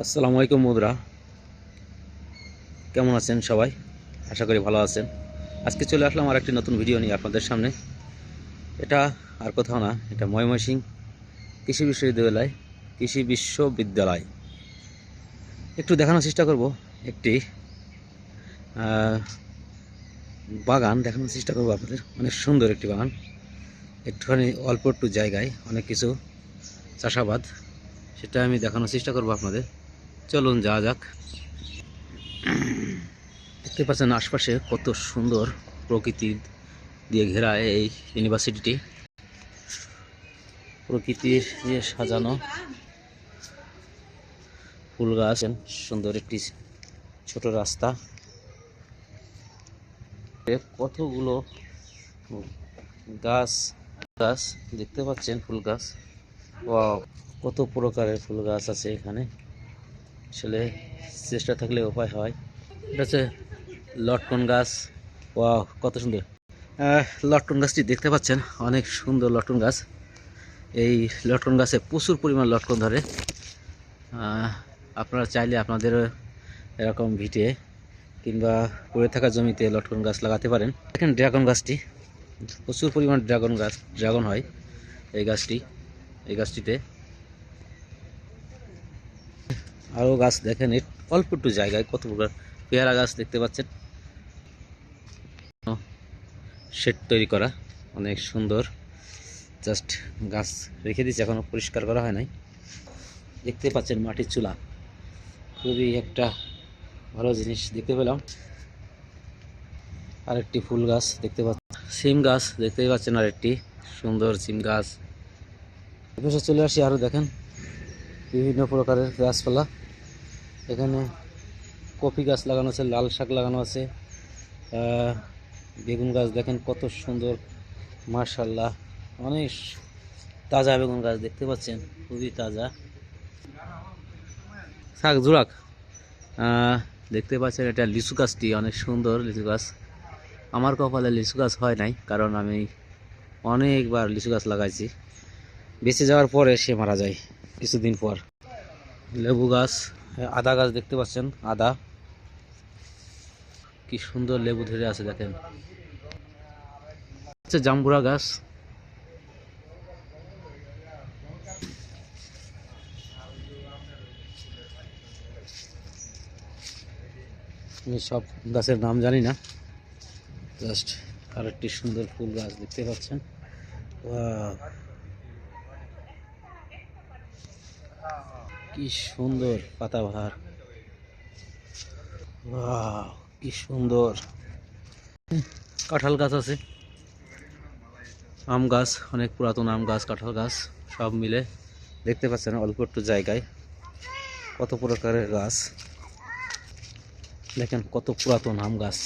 আসসালামু আলাইকুম বন্ধুরা, কেমন আছেন সবাই? আশা করি ভালো আছেন। আজকে চলে আসলাম আর একটি নতুন ভিডিও নিয়ে আপনাদের সামনে। এটা আর কোথাও না, এটা ময়মনসিংহ কৃষি বিশ্ববিদ্যালয়। একটু দেখানোর চেষ্টা করব, একটি বাগান দেখানোর চেষ্টা করব আপনাদের। অনেক সুন্দর একটি বাগান, একটুখানি অল্প একটু জায়গায় অনেক কিছু চাষাবাদ, সেটা আমি দেখানোর চেষ্টা করব আপনাদের। চলুন যাওয়া যাক। দেখতে পাচ্ছেন আশপাশে কত সুন্দর প্রকৃতি দিয়ে ঘেরা এই ইউনিভার্সিটিটি। প্রকৃতির দিয়ে সাজানো ফুল গাছ, সুন্দর একটি ছোট রাস্তা, কতগুলো গাছ গাছ দেখতে পাচ্ছেন, ফুল গাছ। ওয়াও, কত প্রকারের ফুল গাছ আছে এখানে। আসলে চেষ্টা থাকলে উপায় হয়। এটা হচ্ছে লটকন গাছ। ওয়াও, কত সুন্দর লটকন গাছটি দেখতে পাচ্ছেন, অনেক সুন্দর লটকন গাছ। এই লটকন গাছে প্রচুর পরিমাণ লটকন ধরে। আপনারা চাইলে আপনাদের এরকম ভিটে কিংবা পড়ে থাকা জমিতে লটকন গাছ লাগাতে পারেন। দেখেন ড্রাগন গাছটি, প্রচুর পরিমাণ ড্রাগন হয় এই গাছটিতে। আরও গাছ দেখেন, অল্প একটু জায়গায় কত প্রকার পেয়ারা গাছ দেখতে পাচ্ছেন। শেড তৈরি করা, অনেক সুন্দর। জাস্ট গাছ রেখে দিয়েছে, এখনো পরিষ্কার করা হয় নাই। দেখতে পাচ্ছেন মাটির চুলা, খুবই একটা ভালো জিনিস দেখতে পেলাম। আরেকটি ফুল গাছ দেখতে পাচ্ছেন, সিম গাছ দেখতেই পাচ্ছেন, আরেকটি সুন্দর সিম গাছ। এপাশে চলে আসি, আরও দেখেন বিভিন্ন প্রকারের গাছপালা। এখানে কফি গাছ লাগানো আছে, লাল শাক লাগানো আছে, বেগুন গাছ দেখেন কত সুন্দর, মাশাআল্লাহ। অনেক তাজা বেগুন গাছ দেখতে পাচ্ছেন, খুবই তাজা। শাক জোড়াক দেখতে পাচ্ছেন, এটা লিচু গাছটি অনেক সুন্দর লিচু গাছ। আমার কপালে লিচু গাছ হয় নাই, কারণ আমি অনেকবার লিচু গাছ লাগাইছি, বেঁচে যাওয়ার পরে সে মারা যায় কিছুদিন পর। লেবু গাছ, আদা গাছ দেখতে পাচ্ছেন, আদা, কি সুন্দর লেবু ধরে আছে দেখেন। হচ্ছে জাম্বুরা গাছ, আমি সব গাছের নাম জানি না। জাস্ট আরেকটি সুন্দর ফুল গাছ দেখতে পাচ্ছেন। কি সুন্দর পাতাবাহার, কি সুন্দর। কাঁঠাল গাছ আছে, আম গাছ, অনেক পুরাতন আম গাছ, কাঁঠাল গাছ সব মিলে দেখতে পাচ্ছেন অল্প একটু জায়গায় কত প্রকারের গাছ। দেখেন কত পুরাতন আম গাছ,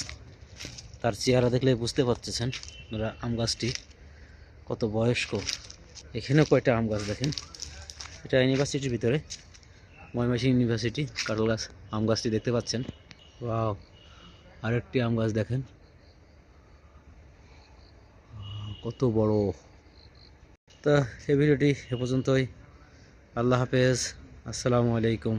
তার চেহারা দেখলে বুঝতে পারতেছেন আপনারা আম গাছটি কত বয়স্ক। এখানেও কয়টা আম গাছ দেখেন, এটা ইউনিভার্সিটির ভিতরে, ময়মনসিংহ ইউনিভার্সিটি। কাঁঠাল গাছ, আম গাছটি দেখতে পাচ্ছেন। ওয়াও, আরেকটি আম গাছ দেখেন কত বড়। তা এই ভিডিওটি এ পর্যন্তই। আল্লাহ হাফেজ, আসসালামু আলাইকুম।